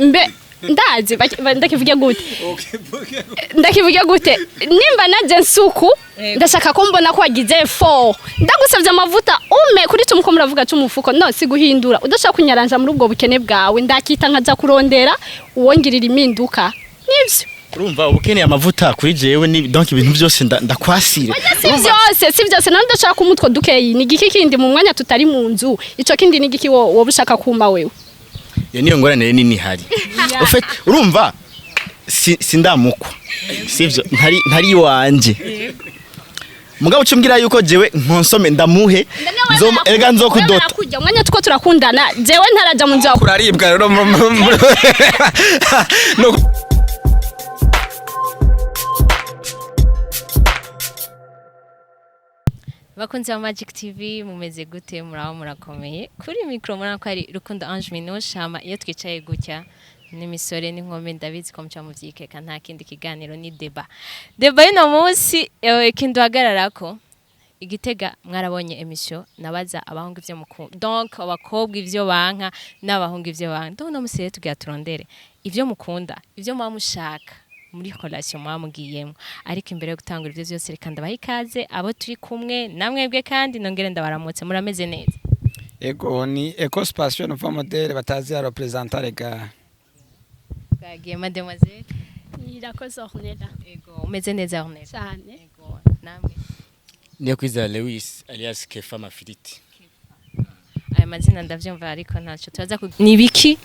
mbe ndazi ndakivuge gute ndakivuge gute nimba naje nsuku ndashaka ko mbona ko wagize 4 ndagusavye amavuta ume kuri tumuko muravuga cy'umufuko no siguhindura udashaka kunyaranja muri ubwo bukene bwawe ndakita nkaza kurondera uwongirira iminduka nivyo urumva ubukene amavuta kuri jewe ni donc ibintu byose ndakwasire si byose none ndashaka umutwe dukeyi ni giki kindi mu mwanya tutari mu nzu ico kindi ni giki wo bushaka kuma wewe yo niyo ngorane nini hari ufite urumva sindamukwa sivyo ntari wanje mugabo cumbwira yuko jewe nkonsome ndamuhe erega nzokudota kujya mwanya tuko turakundana jewe ntaraja mu nzu kuraribwa rero no Bakunzi wa Magic TV mumeze gute muraho murakomeye kuri micro murako ari Rukundo Ange Minoshama iyo twicaye gutya n'imisore n'inkome ndabizi ko mca mu vyikeka nta kindi kiganiro ni deba y'ino munsi kinduhagararako Igitega mwarabonye emission nabaza abahungu ivyo mukunda donc abakobwa ivyo banka n'abahungu ivyo banka donc no musire tugira turondere ivyo mukunda ivyo mushaka muri relation mwamugiyemo ariko imbere yo gutangura ivyo byose reka ndabaha ikaze abo turi kumwe namwebwe kandi nongere ndabaramutse murameze neza ego ni Ecospation Nouveau Modèle batazi ya representant rega bwagiye mademoiselle irakoze Ornella ego umeze neza Ornella cyane ego namwe niyo kwiza Lewis alias Kefa Mafiriti aya mazina ndavyumva ariko ntaco tubaza nibiki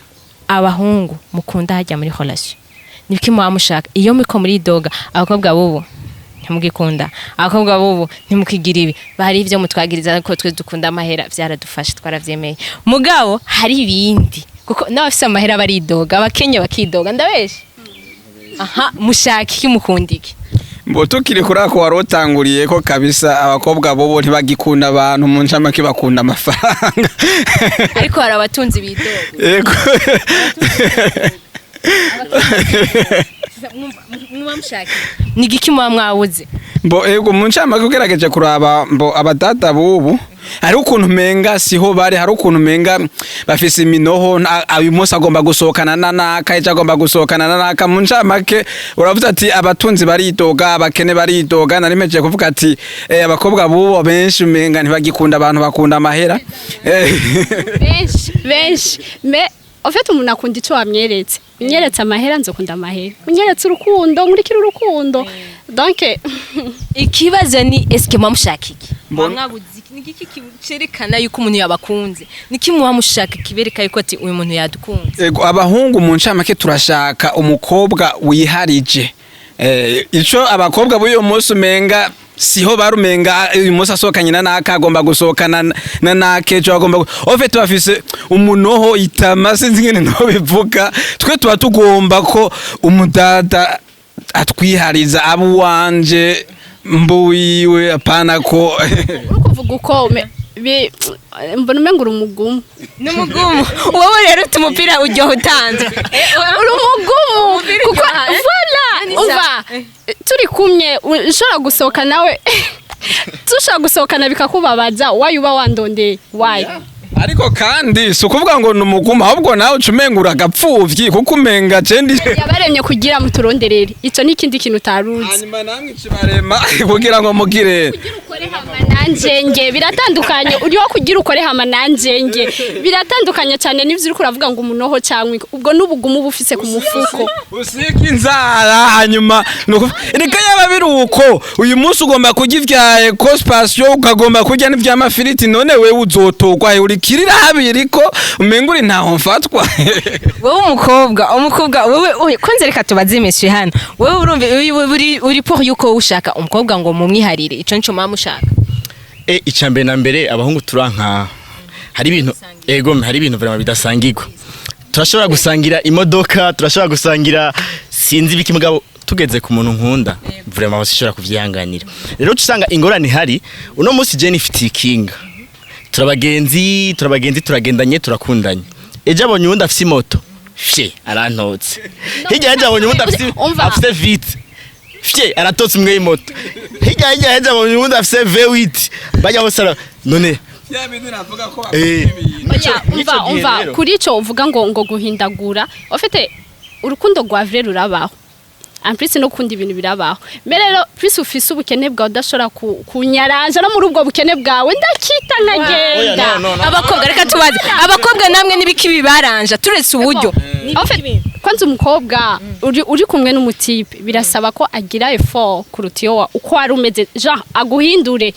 abahungu mukunda hajya muri relation nibiki mwamushaka iyo miko muri doga abakobwa bobo ntimugikunda abakobwa bobo ntimukigira ibi bari ivyo mutwagiriza ko twe dukunda amahera vyaradufasha twaravyemeye mugabo hari ibindi kuko n'abafise amahera bari doga abakenye bakidoga ndabeshe aha mushaka iki mukundiki mbo tukiri kurako warotanguriye ko kabisa abakobwa bobo ntibagikunda abantu mu ncamake bakunda amafaranga ariko hari abatunzi bidoga yego mwamshaka nigiki mwawuze mbo ego mu ncamake ugerageje kuraba mbo abadada bubu hari ukuntu menga siho bari hari ukuntu menga bafise iminoho ayo munsi agomba gusohokana nanaka ejo agomba gusohokana nanaka mu ncamake uravuze ati abatunzi baridoga abakene baridoga narimeje kuvuga ati abakobwa bubu benshi menga ntibagikunda abantu bakunda amahera benshi me ofete umuntu akunda ico wamyeretse unyeretse amahera nzokunda amahera unyeretse urukundo nkurikira urukundo donc ikibazo ni eske mwamushaka iki mwabuzi nigiki kicerekana yuko umuntu yabakunze niki mwamushaka kibereka yuko ati uyu muntu yadukunze ego abahungu mu ncamake turashaka umukobwa wiharije ico abakobwa b'uyo munsi umenga siho barumenga uyu munsi asokanye nanaka agomba gusohokana nanakejo agomba ofete bafise umunoho itama sinzi ngene no bivuga twe tuba tugomba ko umudada atwihariza abo wanje mbuyiwe apana ko ukuvuga uko mbona umengura umugumu n'umugumu wowe rero tumupira ujyo utanze umugumu kuko voilà uva turi kumye ushobora gusohoka nawe tushaka gusohokana bikakubabaza wayuba wandondeye wayi ariko kandi sukuvuga ngo numuguma ahubwo nawe cumengura agapfuvyi kuko umenga cendi yabaremye kugira muturonderere ico ni kindi kintu taruzi hanyuma namwe cibarema kugira ngo mugire ukore hama nanjenge biratandukanye uri wo kugira ukore hama nanjenge biratandukanye cyane n'ivyo uri kuravuga ngo umunoho cyangwa ubwo nubugumu bufise ku mufuko usika inzara hanyuma reka yaba biruko uyu munsi ugomba kurya ivya Ecospation ukagomba kurya n'ivya mafiriti none wewe uzotogwa uri kirira habiri ko umenguri ntaho mfatwa wowe umukobwa wowe konze reka tubaze imiswi hano wowe urumva uri pour yuko ushaka umukobwa ngo mumwiharire ico nco mamushaka icambere na mbere abahungu turanka hari ibintu ego hari ibintu vraiment bidasangirwa turashobora gusangira imodoka turashobora gusangira sinzi biki mugabo tugeze ku muntu nkunda vraiment basishobora kuvyihanganira rero usanga ingorane hari uno munsi je nifitiye kinga turabagenzi turagendanye turakundanye ejo abonye undi afise moto fye arantotse hirya yaje abonye undi afise vite fye aratotse umwe y'imoto hirya yaje abonye undi afise V8 bajya bose none umva kuri ico uvuga ngo guhindagura ufite urukundo rwa vrai rurabaho amprise no kundi ibintu birabaho merero plus ufise ubukene bwawe udashobora kunyaranja no muri ubwo bukene bwawe ndakita nkagenda abakobwa reka tubaze abakobwa namwe nibiki bibaranja turetse uburyo kwanza umukobwa uri kumwe n'umutipe birasaba ko agira effort kurutiyo uko ari umeze genre aguhindure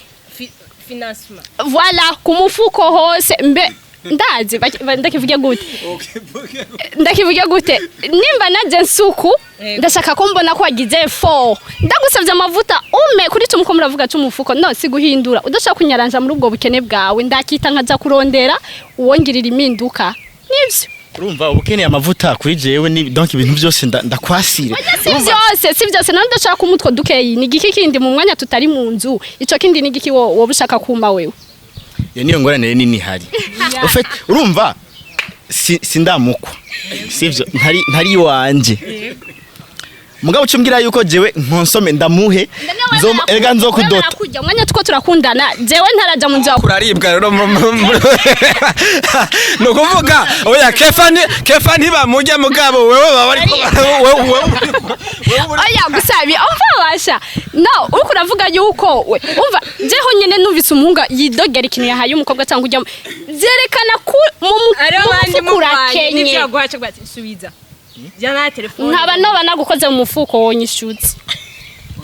financement voilà kumufuko hose mbe ndazi ndakivuge gute nimba naje nsuku ndashaka ko mbona ko wagize effort ndagusavye amavuta ume kuri tumuko muravuga cy'umufuko no siguhindura udashaka kunyaranja muri ubwo bukene bwawe ndakita nkaza kurondera uwongirira iminduka nivyo urumva ubukene amavuta kuri jewe ni donc ibintu byose ndakwasire si byose nandi ndashaka umutwe dukeyi ni giki kindi mu mwanya tutari mu nzu ico kindi ni giki wo bushaka kumba wewe yo niyo ngorane nini hari ufite urumva sindamukwa sivyo ntari wanje mugabo ucumbwira yuko jewe nkonsome ndamuhe erega nzokudota kujya mwanya tuko turakundana jewe ntaraja mu nzu kuraribwa rero no kuvuga oya kefa ntibamujya mugabo wewe oya gusabi umva no uriko uravuga yuko we umva jeho nyene numvise umunga yidogera ikintu yahaye umukobwa cyangwa ujya zerekana ku mu kurakenye nivyo guhaca gwati subiza jana telefone nkaba no banagukoze mu mufuko wonyishutse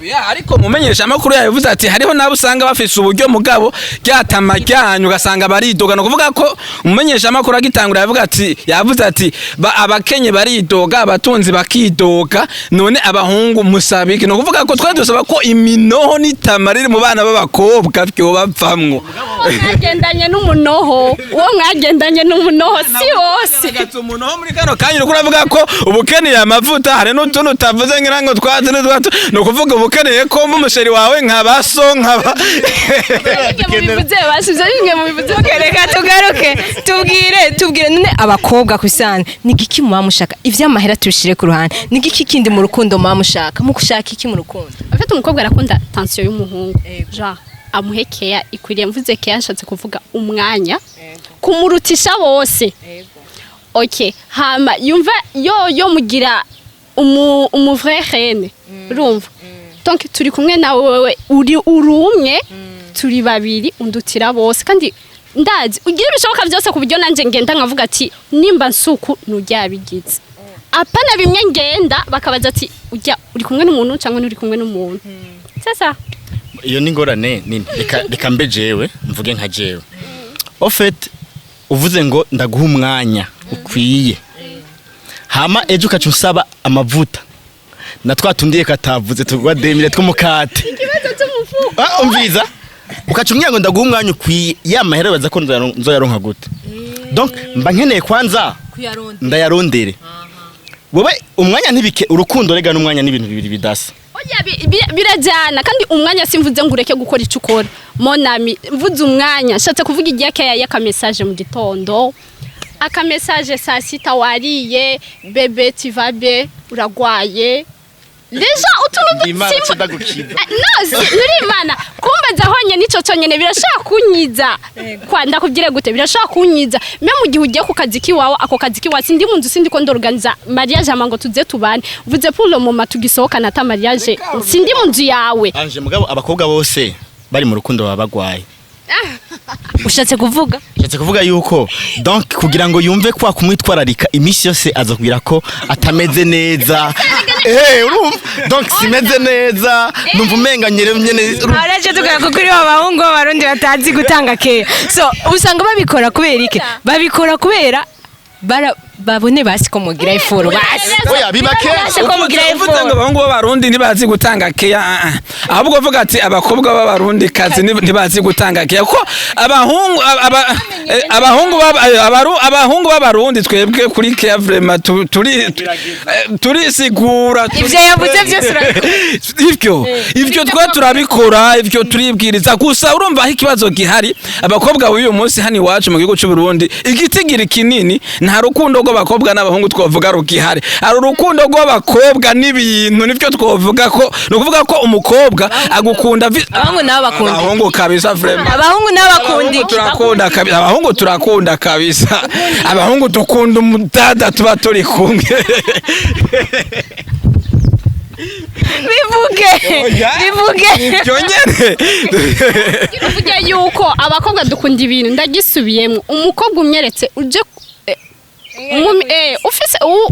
ya ariko mumenyesha amakuru yavuze ati hariho nabo usanga bafise uburyo mugabo ryatama ryanyu ugasanga baridoga no kuvuga ko mumenyesha amakuru agitangura yavuze ati abakenye baridoga abatunzi bakidoga none abahungu musabike no kuvuga ko twari dusaba ko iminoho nitamarire mu bana b'abakobwa byo bapfamwo mwagendanye n'umunoho si wose umunoho muri kano kanya uravuga ko ubukeneye amavuta hari n'utuntu utavuze ngirango twaze no kuvuga ukeneye ko umusheri wawe nkabaso nkaba reka tugaruke tubwire none abakobwa kusana nigiki mubamushaka ivy'amahera tushire ku ruhande nigiki kindi mu rukundo mubamushaka mu gushaka iki mu rukundo afite umukobwa arakunda tension y'umuhungu genre amuhekeya ikwiriye mvuze ke yanshatse kuvuga umwanya kumurutisha bose okay hama yumva yo mugira umu vrai reine urumva donc turi kumwe na wewe uri urumwe turi babiri undutira bose kandi ndazi ugira ibishoboka byose ku buryo nanje ngenda nkavuga ati nimba nsuku nujyabigize apana bimwe ngenda bakabaza ati ujya uri kumwe n'umuntu cyangwa uri kumwe n'umuntu sasa iyo ni ngorane nini reka mbe jewe mvuge nka jewe au fait uvuze ngo ndaguha umwanya ukwiye hama ejo ukacunsaba amavuta na twatundiye katavuze tugwa demire tw'umukate ikibazo cy'umufuko umviza ukacumye ngo ndaguha umwanya ukwiye ya mahera baza ko nzoyaronka gute donc mba nkeneye kwanza ndayarondere wowe umwanya ntibike urukundo rega n'umwanya n'ibintu bibiri bidasa birajyana kandi umwanya simvuze ngo ureke gukora icyo ukora monami mvuze umwanya nshatse kuvuga igihe keya y'akamesaje mu gitondo akamesaje saa sita wariye bebe tivabe uragwaye deja utuntu nurimana kumbaza honye nico cyonyene birashaka kunyiza kwa ndakubwire gute birashaka kunyiza me mu gihe ugiye ku kazi kiwawe ako kazi kiwawe sindi mu nzu sindi ko ndorganiza mariage amango tuze tubane vuze pour le moment tugisohokana ata mariage sindi mu nzu yawe anje mugabo abakobwa bose bari mu rukundo babagwaye ushatse kuvuga yuko donc kugira ngo yumve kwa kumwitwararika imisi yose azakubwira ko atameze neza urumva donc simeze neza numva umenga nyene araje tugaye ko kuri abahungu b'abarundi batazi gutanga keya so usanga babikora kubera iki babikora kubera babone basi ko mugira iforo basi oya bibake ko mugira iforo abahungu b'abarundi ntibazi gutanga keya ahubwo vuga ati abakobwa b'abarundi kazi ntibazi gutanga keya ko abahungu b'abarundi twebwe kuri keya vraiment turi sigura ivyo yavuze byose ivyo twa turabikora ivyo turibwiriza gusa urumva aho ikibazo gihari abakobwa b'uyu munsi hani wacu mu gihugu cy'u Burundi igitigira kinini nta rukundo bakobwa n'abahungu twovuga rukihari ari urukundo rw'abakobwa n'ibintu nivyo twovuga ko no kuvuga ko umukobwa agukunda abahungu nabo bakunda abahungu kabisa vraiment abahungu nabo bakunda turakunda kabisa abahungu turakunda kabisa abahungu dukunda umudada tuba turi kumwe bivuge ibyo nyene uvuga yuko abakobwa dukunda ibintu ndagisubiyemo umukobwa umyeretse uje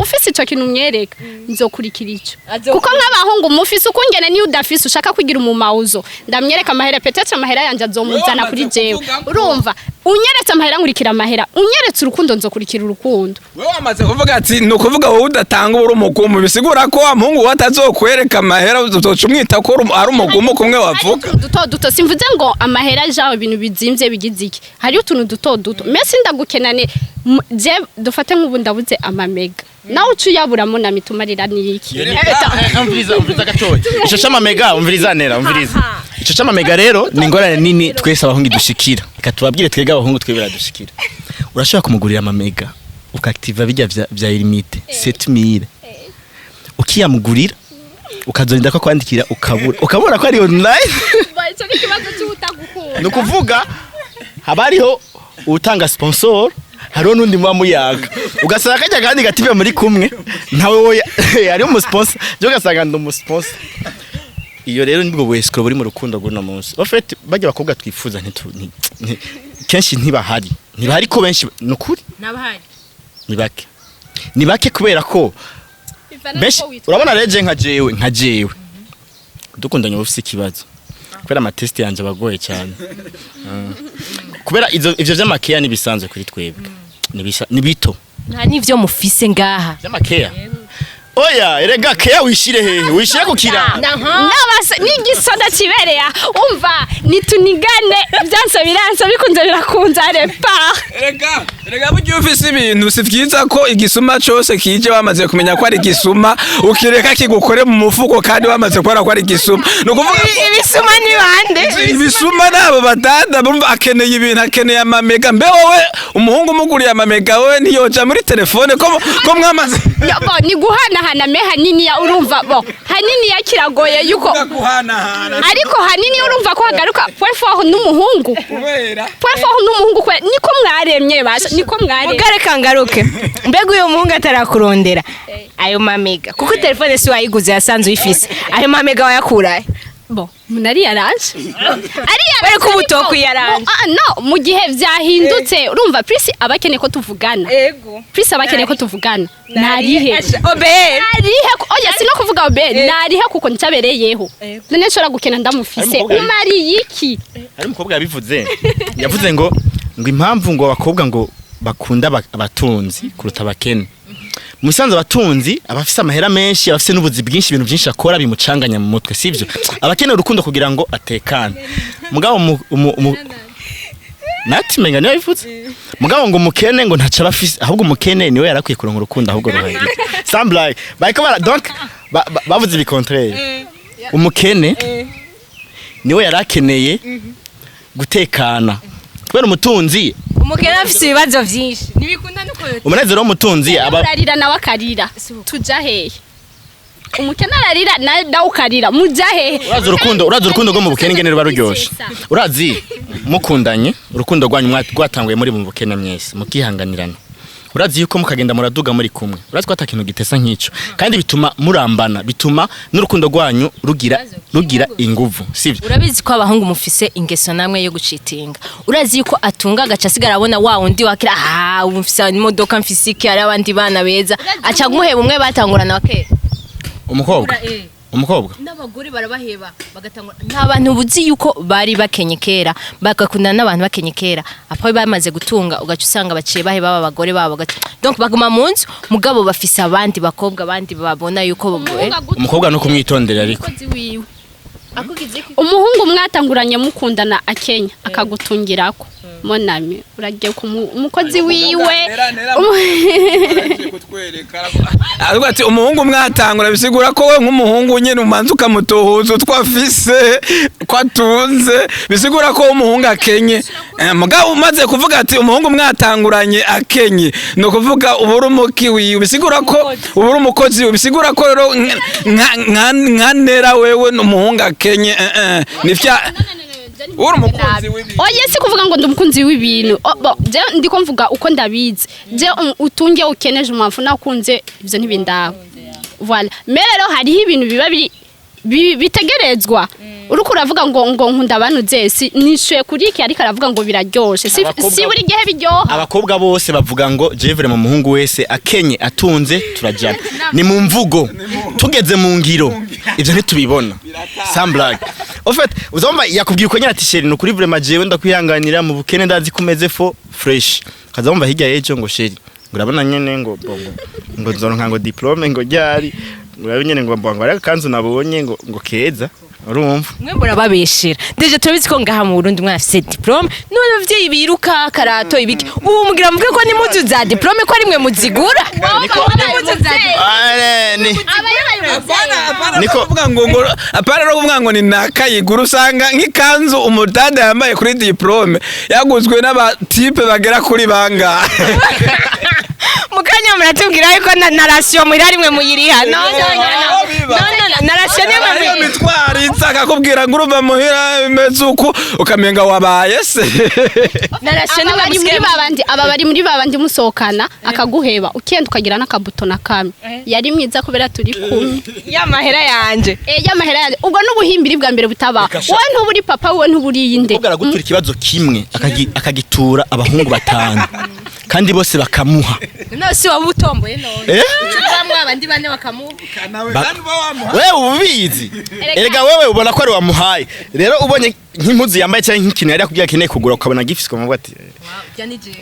ufise icyo kintu umwereka nzokurikira icyo kuko nk'abahungu mufise ukungene niyo udafise ushaka kugira umumawuzo ndamwereka amahera petete amahera yanjye azomuzana kuri jewe urumva unyeretse amahera nkurikira amahera unyeretse urukundo nzokurikira urukundo wewe wamaze kuvuga ati no kuvuga wowe udatanga uri umugumu bisigura ko wa muhungu watazokwereka amahera uzoca umwita ko ari umugumu kumwe wavuga duto simvuze ngo amahera jaho ibintu bizimvye bigize iki hari utuntu duto mesi ndagukenane je dufate nk'ubu ndabuze amamega nawe ucuyaburamo na mitumarira niki umviriza gatoya ico c'amamega umviriza ico c'amamega rero ni ingorane nini twese abahungu dushikira reka tubabwire twega abahungu twebera dushikira urashobora kumugurira amamega ukaactiva bijya vya limite 7000 ukiyamugurira ukazorinda ko kwandikira ukabura ko ari online ico ni kibazo cy'utagukunda no kuvuga habariho utanga sponsor hariho n'undi muyaga ugasanga kajya kandi gative muri kumwe ntawe ari umusponsor byo ugasanga ndi umusponsor iyo rero nibwo bwesiko buri mu rukundo guno munsi en fait bajya bakobwa twifuza kenshi ntibahari ko benshi nukuri nabahari ni bake kubera ko benshi urabona reje nka jewe dukundanye bufise ikibazo kubera amatest yanje bagoye cyane kubera ivyo vy'amakeya nibisanzwe kuri twebwe ni bito nta nivyo mufise ngaha vy'amakeya oya erega keya wishire hehe wishire kukira nabase n'igisoda kibereye umva nitunigane byanse biranse bikunze birakunza repa erega buryo ufise ibintu sivyiza ko igisuma cyose kije wamaze kumenya ko ari igisuma ukireka kigukore mu mufuko kandi wamaze kubara ko ari igisuma no kuvuga ibisuma ni bande ibisuma nabo badada bumva akeneye ibintu akeneye amamega mbe wowe umuhungu umuguriye amamega wowe ntiyoja muri telefone ko mwamaze ni guhanahana me hanini ya urumva bo hanini ya kiragoye yuko ariko hanini urumva ko hagaruka point n'umuhungu kwe niko mwaremye basha niko mwaremye mugareka ngaruke mbega uyo muhungu atarakurondera ayo mamega kuko telefone si wayiguze yasanze uyifise ayo mamega wayakuraye bo munari yaranje ari ko butoku yaranje no mu gihe vyahindutse urumva Prince abakene ko tuvugana Prince abakene ko tuvugana narihe obere narihe oya sino kuvuga obere narihe kuko ncabereyeho none nshora gukena ndamufise umari iki ari umukobwa yavuze ngo impamvu ngo abakobwa ngo bakunda abatunzi kuruta abakene musanze abatunzi abafise amahera menshi abafise n'ubuzi bwinshi ibintu byinshi akora bimucanganya mu mutwe sivyo abakeneye urukundo kugira ngo atekane mugabo nati menga niyo bivuze mugabo ngo umukene ngo ntaca bafise ahubwo umukene niwe yarakwiye kuronka urukundo ahubwo ruhagije samble like donc bavuze ibi contraire umukene niwe yarakeneye gutekana kubera umutunzi umukene afise ibibazo byinshi nibikunda nuko umunezero w'umutunzi ararira nawe akarira tuja hehe umukene ararira nawe ukarira muja hehe urazi urukundo rwo mu bukene ngene ruba ruryoshe urazi mukundanye urukundo rwanyu rwatanguye muri mu bukene mwese mukihanganirana urazi yuko mukagenda muraduga muri kumwe urazi ko atakintu gitesa nk'ico kandi bituma murambana bituma n'urukundo rwanyu rugira inguvu sivyo urabizi ko abahungu mufise ingeso namwe yo gucitinga urazi yuko atunga gaca sigara abona wa undi wakira umufise imodoka mfisiki ari abandi bana beza aca guheba umwe batangurana bakera umukobwa n'abagore barabaheba bagatangura nta bantu buzi yuko bari bakenye kera bagakundana n'abantu bakenye kera apo bamaze gutunga ugaca usanga baciye baheba abagore babo donc baguma munzu mugabo bafise abandi bakobwa abandi babona yuko umukobwa no kumwitondera ariko umuhungu mwatanguranye mukundana akenya akagutungirako monami uragiye ku umukozi wiwe ariko ati umuhungu mwatangura bisigura ko we nk'umuhungu nyene umanza ukamutohuza twafise ko atunze bisigura ko umuhungu akenye mugabo umaze kuvuga ati umuhungu mwatanguranye akenye no kuvuga ubura umuki wiwe bisigura ko ubura umukozi wiwe bisigura ko rero nkanera wewe n'umuhungu akenye nifya uri umukunzi w'ibintu oye si kuvuga ngo ndi umukunzi w'ibintu je ndiko mvuga uko ndabizi je utunge ukeneje umwafu nakunze ivyo ntibindaba voilà mais rero hari ibintu biba bitegerezwa uruko uravuga ngo nkunda abantu zesi nishuye kuri iki ariko aravuga ngo biraryoshe si buri gihe biryoha abakobwa bose bavuga ngo Jevre mu muhungu wese akenye atunze turajana ni mu mvugo tugeze mu ngiro ivyo ntitubibona samblag en fait uzomba yakubwiye uko nyati sheri no kuri vraiment jewe ndakwihanganira mu bukene ndazi kumeze fo fresh kazomba hirya yejo ngo sheri ngurabona nyene ngo bongo ngo nzoronka ngo diplome ngo ryari ngurabe nyene ngo mbongo ariko kanzu nabonye ngo keza urumva mwe murababeshera deje turabizi ko ngaha mu Burundi mwafise diplome none bavyeyi biruka karato ibiki ubu mugira mvuge ko ni muzu za diplome ko ari mwe muzigura niko kuvuga ngo apara no kuvuga ngo ni nakayigura usanga nk'ikanzu umudada yambaye kuri diplome yaguzwe n'abatipe bagera kuri banga mukanya muratubwira yuko na ratio muri rimwe muyiriha no na ratio ni mwe mitwari nsaka kubwira ngo urumva muhira imezuku ukamenga wabaye se na ratio ni aba bari muri babandi musohokana akaguheba ukenda ukagira n'akabuto na kame yari mwiza kubera turi kumwe ya mahera yanje ubwo n'ubuhimbiri bwa mbere butaba wowe ntuburi papa wowe ntuburi yinde ubwo aragutura ikibazo kimwe akagitura abahungu batanu kandi bose bakamuha no si wabutomboye none bamwe abandi bane bakamuha wewe ubizi erega wewe ubona ko ari wamuhaye rero ubonye nk'impuzu yambaye cyangwa nk'ikintu yari akubwiye akeneye kugura ukabona gifiswe mu bati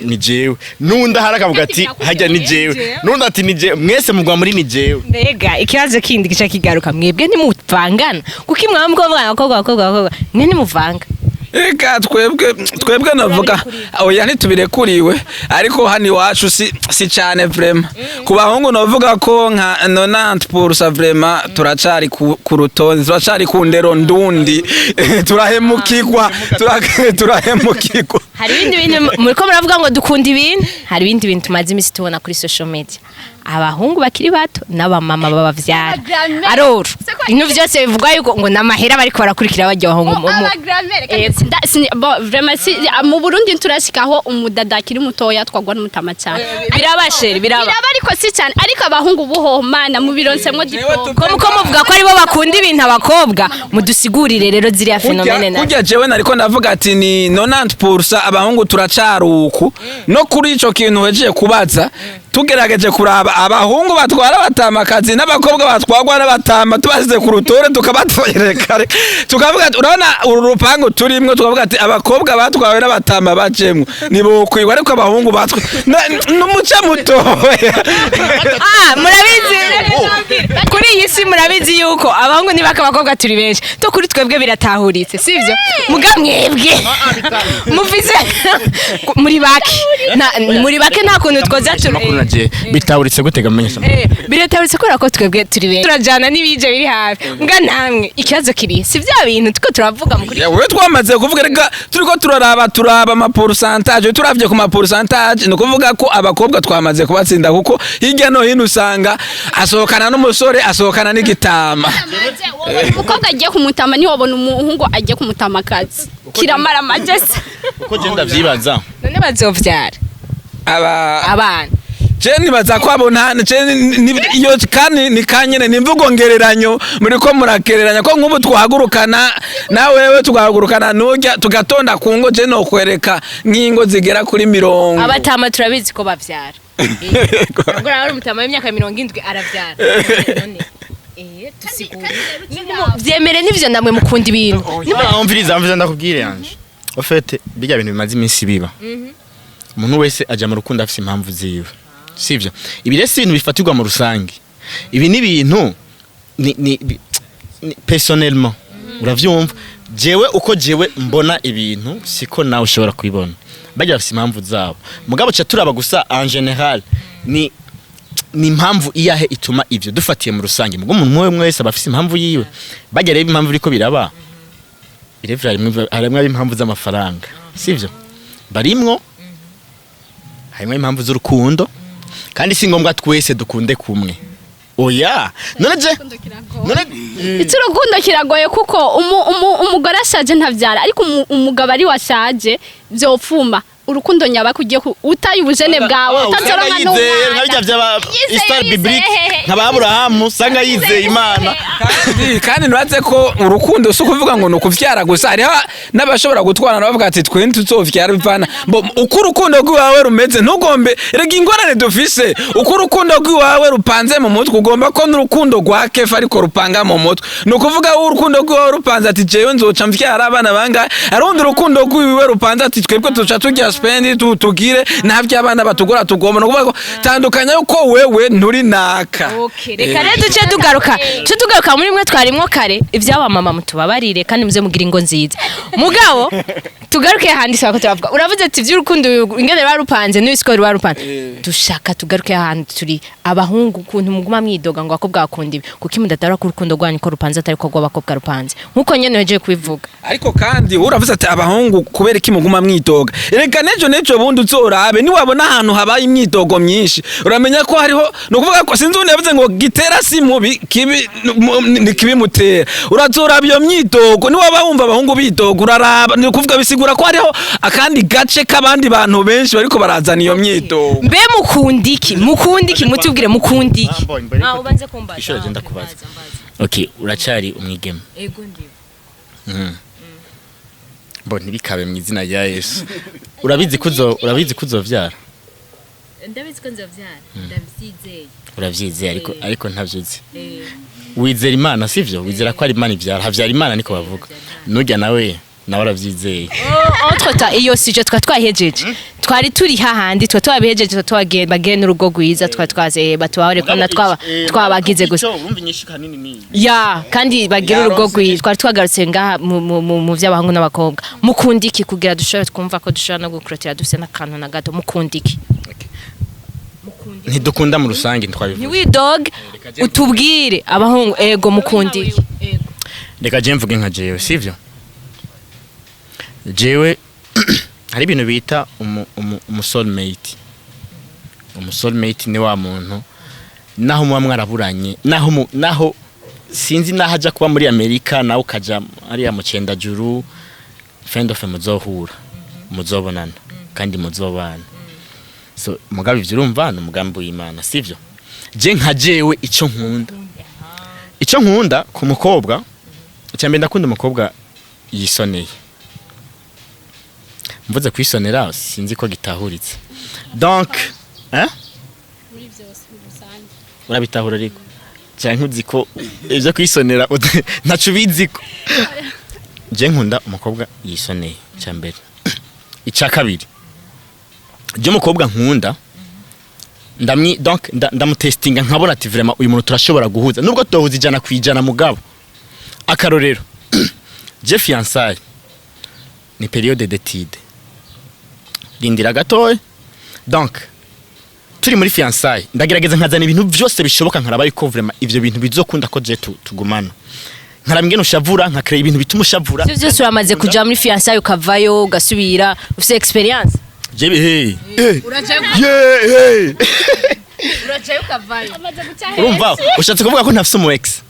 ni jewe nunda harakavuga ati hajya ni jewe nunda ati ni jewe mwese mugwa muri ni jewe mbega ikibazo kindi gica kigaruka mwebwe ntimuvangana kuko imwambwe abakobwa mwe ntimuvanga Eka twebwe navuga oya ntitubirekuriwe ariko hani iwacu si cyane vraiment ku bahungu navuga ko nka 90% vraiment turacari ku rutonde turacari ku ndero ndundi turahemukirwa hari ibindi bintu muriko muravuga ngo dukunda ibintu hari ibindi bintu tumaze imisi tubona kuri social media abahungu bakiri bato n'abamama babavyara aroro ibintu byose bivugwa yuko ngo namahera bariko barakurikira bajya abahungu vraiment mu Burundi turashikaho umudada akiri mutoya twagwa n'umutama cyane birabasheri biraba ariko si cyane ariko abahungu buhomana mu bironsemwe diplome ko muvuga ko aribo bakunda ibintu abakobwa mudusigurire rero ziriya fenomene na kujya jewe nariko ndavuga ati ni 90% abahungu turacaruku no kuri ico kintu heje kubaza tugerageje kuraba abahungu batwara batamakazi n'abakobwa batwagwa n'abatama tubasize ku rutore tukabatwereka tukavuga urabona uru rupango turimwe tukavuga ati abakobwa batwawe n'abatama bajemwe nibo kwigwa ariko abahungu batwa n'umuca mutoya murabizi kuri iyi si murabizi yuko abahungu nibaka abakobwa turi benshi to kuri twebwe biratahuritse sivyo muga mwebwe muvize muri bake nta kuntu twoza bitawuritse gutega menyesha biratawuritse ko rako twebwe turi benshi turajana n'ibije biri hafi mbwa namwe ikibazo kiri si bya bintu tuko turavuga mu kuri wewe twamaze kuvuga rega turiko turaba ama pourcentage turavye ku ma pourcentage no kuvuga ko abakobwa twamaze kubatsinda kuko hirya no hino usanga asohokana n'umusore asohokana n'igitama ukobwa agiye kumutama ni wabona umuhungu agiye kumutama kazi kiramara majese uko genda vyibaza none bazovyara abana Jeni baza kwabona iyo kandi nikanyene nimvugo ngereranyo muri ko murakereranya ko nk'ubu twahagurukana na wewe tugahagurukana nujya tugatonda kungo je no kwereka nk'ingo zigera kuri 70 abatama turabizi ko bavyara ngora ari umutama w'imyaka 70 aravyara none tusigura vyemere nivyo namwe mukunda ibintu umviriza ndakubwire yanje en fait bijya bintu bimaze iminsi biba umuntu wese aja mu rukundo afise impamvu ziwe sivyo ibi rero ibintu bifatirwa mu rusangi ibi ni bintu ni personnellement uravyumva jewe uko jewe mbona ibintu siko nawe ushobora kubibona bagira bafise impamvu zabo mugabo cha turaba gusa en general ni impamvu iyahe ituma ivyo dufatiye mu rusange mugo umuntu wese abafise impamvu yiwe bagira rero impamvu riko biraba irevra harimwe impamvu z'amafaranga sivyo barimwo harimwe impamvu z'urukundo kandi si ngombwa twese dukunde kumwe oya none icyo urukundo kiragoye kuko umugore ashaje ntabyara ariko umugabo ari washaje byopfuma urukundo nyaba kugiye utaye ubujene bwawe utazoronka n'umwana nkabijya byaba histoire biblique nkaba Abrahamu sanga yizeye Imana kandi nuraze ko urukundo so kuvuga ngo no kuvyara gusa ari n'abashobora gutwana bavuga ati twe tuzovyara bivana uko urukundo rwawe rumeze ntugombe rega ingorane dufise uko urukundo rwawe rupanze mu mutwe ugomba ko n'urukundo rwa Kefa ariko rupanga mu mutwe no kuvuga urukundo rwawe rupanze ati jewe nzoca mvyara abana banga arundi urukundo rwiwe rupanze ati twebwe tuca tujya spendi tugire navyo abana batugora tugomba no kuvuga tandukanya yuko wewe nturi naka okay reka rero duce tugaruka muri mwe twarimwo kare ivyaba mama mutubabarire kandi muze mugira ingo nziza mugabo tugaruke handi sako turavuga uravuze ati vy'urukundo ingene barupanze n'isiko barupanze dushaka tugaruke handi turi abahungu kuntu muguma mwidoga ngo akobwa akunda ibi kuko imudatara ku rukundo rwanyu ko rupanze atari ko rw'abakobwa rupanze nkuko nyene heje kubivuga ariko kandi uravuze ati abahungu kubera iki muguma mwidoga reka nejo bundi uzorabe ni wabona ahantu habaye imyidogo myinshi uramenya ko hariho no kuvuga ko sinzi unevuze ngo gitera si mubi kibi mutera urazoraba iyo myidogo ni waba wumva abahungu bidoga uraraba ni kuvuga bisigura ko hariho akandi gace kabandi bantu benshi bariko barazana iyo myidogo mbe mukundiki mutubwire mukundiki ubanze kumbaza ishora genda kubaza okay uracari umwigeme ego ndiwe bo ntibikabe mu izina rya Yesu urabizi kuzovyara ndabizi ko nzovyara ndavyizeye uravyizeye ariko ntavyuzi wizera Imana sivyo wizera ko ari Imana ivyara havyara Imana niko bavuga nujya nawe uravyizeye twata iyo sije twahejeje twari turi hahandi twabihejeje twagenda urugo gwiza twaze batware ko twabagize gusa urumva inyishika nini ni ya kandi bagira urugo gwiza twari twagarutse ngaha mu vy'abahungu n'abakobwa mukundiki kugira dushobora twumva ko dushobora no gukurotira dufise n'akantu na gato mukundiki ntidukunda mu rusange ntwabivuze ni dog utubwire abahungu ego mukundiki reka je mvuge nka jewe sivyo jewe hari ibintu bita umusoulmate ni wa muntu naho muba mwaraburanye naho sinzi naho aja kuba muri Amerika naho ukaja ariya mu Cendajuru friend of muzohura muzobonana kandi muzobana so mugabe ivyo urumva no mugambo w'Imana sivyo je nka jewe ico nkunda ku mukobwa cyambe ndakunda umukobwa yisoneye mvuze kwisonera sinzi ko gitahuritse donc muri byose birusange urabitahura ariko cyane uzi ko ivyo kwisonera ntacu biziko je nkunda umukobwa yisoneye cyambere ica kabiri je umukobwa nkunda donc ndamutestinga nkabona ati vraiment uyu muntu turashobora guhuza nubwo tuhuza ijana kwijana mugabo akarorero je fiançailles ni période d'étude rindira gatoya donc turi muri fiançailles ndagerageza nkazana ibintu byose bishoboka nkaraba yuko vraiment ivyo bintu bizokunda ko je tugumana nkaraba ingene ushavura nkakrea ibintu bituma ushavura ivyo byose uramaze kuja muri fiançailles ukavayo ugasubira ufite experience jebe hey urajayo ukavayo urumva ushatse kuvuga ko ntafise umu ex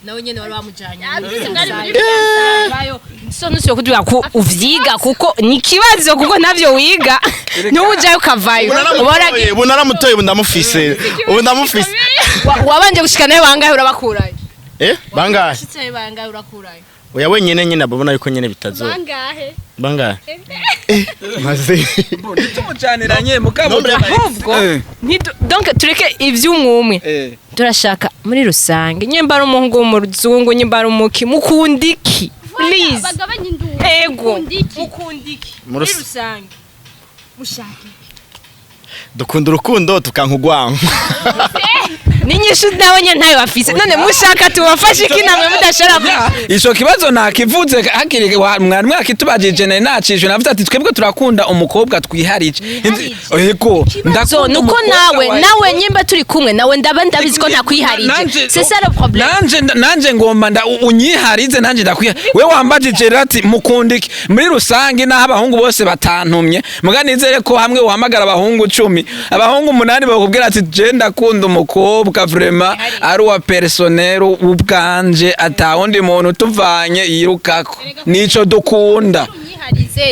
nawe nyene wari wamujanye nusiyo kuduga ko uvyiga kuko ni kibazo kuko ntavyo wiga n'ujayo ukavayo bunaramutoye bundamufise wabanje gushika nayo bangahe urabakurayo bangahe shitse bangahe urakurayo oya wenyene nyene abona yuko nyene bitazo bangahe maze tumucaniranye mugabo ahubwo donc tureke ivy'umwumwe turashaka muri rusange nyemba ari umuhungu w'umuzungu nyemba ari umuki mukundiki please bagabanye induru ego mukundiki muri rusange mushake dukunda urukundo tukankugwango ninyishu nawe nye ntayo bafise none mushaka tubafashe iki namwe mudashobora ico kibazo nakivuze hakiri mwari mwakitubajije nari nacije navuze ati twebwe turakunda umukobwa twiharije yego so nuko nawe nyimba turi kumwe nawe ndaba ndabizi ko ntakwiharije c'est ça le problème nanje ngomba unyiharize nanje ndakwiha we wambajije rati mukundiki muri rusange naho abahungu bose batantumye muganizere ko hamwe uhamagara abahungu 10 abahungu 8 bakubwira ati je ndakunda umukobwa vraiment ari wa personnel ubwanje atawundi muntu tuvanye yirukako nico dukunda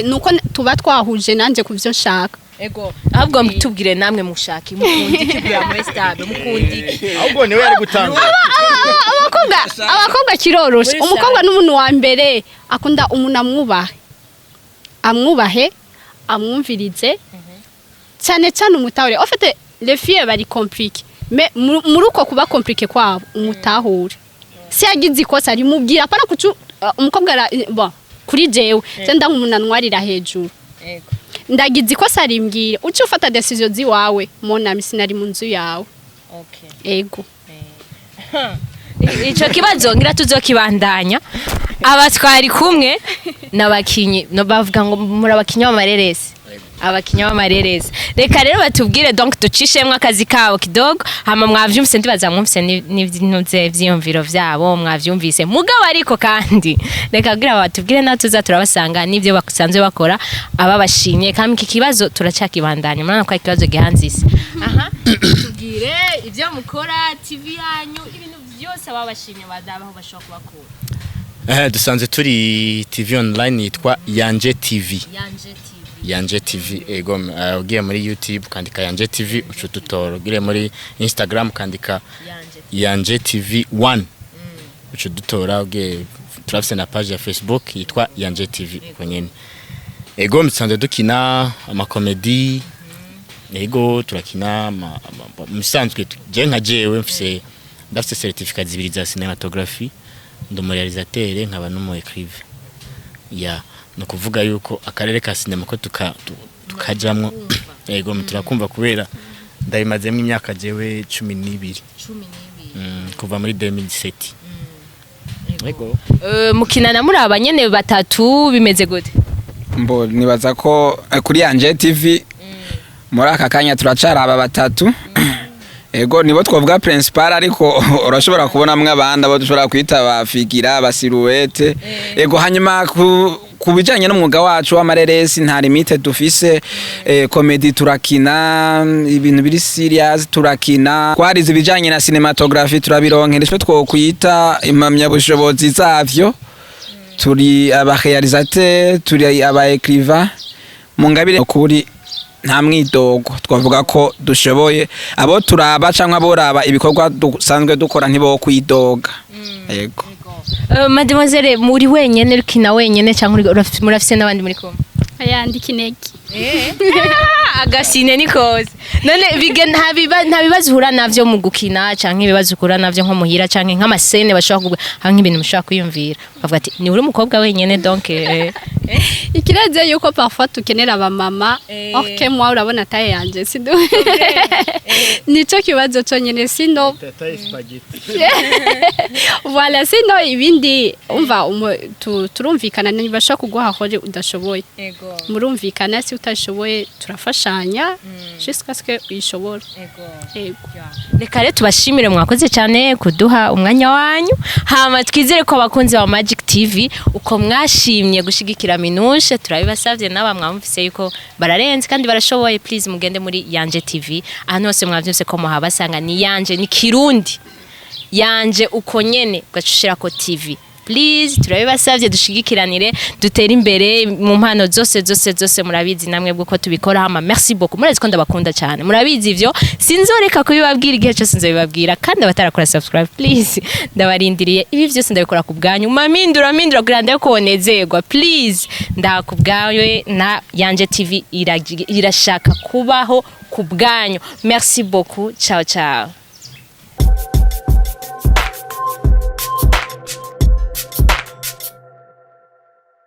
nuko tuba twahuje nanje kuvyo nshaka ego ahubwo mtubwire namwe mushaki mukundiki bwa muri stable mukundiki ahubwo niwe yari gutanga abakobwa kiroroshe umukobwa n'umuntu wa mbere akunda umuntu amwubahe amwumvirize cyane cyane umutahore ofite les filles bari compliqué mais muri uko kuba compliqué kwabo umutahure si yagize ikosa rimubwira pana kucu umukobwa bon kuri jewe senda nk'umuntu anwarira hejuru ndagize ikosa rimbwira uci ufata decision ziwawe monami sinari mu nzu yawe ego ico kibazo ngira tuzokibandanya abatwari kumwe nabakinyi no bavuga ngo muri abakinyi b'amareresi abakinyi b'amareresi reka rero batubwire donc ducishemwe akazi kabo kidogo hama mwavyumvise ndibaza mwumvise n'ivyo vyiyumviro vyabo mwavyumvise mugabo ariko kandi reka kugira batubwire na tuza turabasanga n'ivyo bakusanzwe bakora ababashimye kandi iki kibazo turacakibandanya murana ko ikibazo gihanzise aha tubwire ivyo mukora TV yanyu ibintu byose ababashimye badabaho bashobora kubakura dusanzwe turi TV online yitwa Yanje TV Yanje TV ego ugiye muri YouTube kandika Yanje TV ucututora ugire muri Instagram kandika Yanje TV 1 ucututora ugiye turafise na page ya Facebook yitwa Yanje TV konyene ego msanze dukina amakomedi ego turakina musanzwe je nka jewe mfise ndafise certificat zibiri za cinematography ndo mu realisateur nkaba no mu écrivain ya no kuvuga yuko akarere ka cinema ko tukajamwo yego turakumva kubera ndabimazemo imyaka jewe 12 kuva muri 2017 yego mukinana muri abanyene batatu bimeze gute mbo nibaza ko kuri Yanje TV muri aka kanya turacara aba batatu ego nibo twavuga principal ariko urashobora kubona mwe abandi abo dushobora kwita bafigira basiruete ego hanyuma kubijanye n'umwuga wacu w'amareresi nta limite dufise comedy turakina ibintu biri serious turakina kwarize ibijanye na cinematography turabironkera cyo twokwita impamya bushobozi zavyo turi aba réalisateur turi aba écrivain mu ngabire kuri nta mwidogo twavuga ko dushoboye abo turaba canke aboraba ibikorwa dusanzwe dukora ntibo kwidoga yego mademoiselle muri wenyene rukina wenyene canke murafise n'abandi muri kumwe ayandika ineki agasine nikoze none nta bibazo uhura navyo mu gukina canke ibibazo ukura navyo nko muhira canke nk'amasene bashobora kuvuga hamwe ibintu mushobora kwiyumvira bavuga ati ni uri umukobwa wenyene donc ikireze yuko parfois tukenera aba mama ok moi urabona taye yanje sido nico kibazo cyonyene sino voilà sino ibindi umva turumvikana nibasha kuguha hore udashoboye murumvikana si utashoboye turafashanya jusqu'à ce que uyishobore reka rero tubashimire mwakoze cyane kuduha umwanya wanyu hama twizere ko abakunzi ba Magic TV uko mwashimye gushigikira Minushe turabibasavye naba mwamvise yuko bararenze kandi barashoboye please mugende muri Yanje TV ahantu hose mwavyose ko muhabasanga ni Yanje ni Kirundi Yanje uko nyene gacushira ko TV please turabibasavye dushigikiranire dutera imbere mu mpano zose murabizi namwe bwo ko tubikora hama merci beaucoup murazi ko ndabakunda cyane murabizi ivyo sinzoreka kubibabwira igihe cyose nzobibabwira kandi abatarakora subscribe please ndabarindiriye ibi byose ndabikora ku bwanyu mamindura kugira ndaye konezerwa please ndakubwaye na Yanje TV irashaka kubaho ku bwanyu merci beaucoup ciao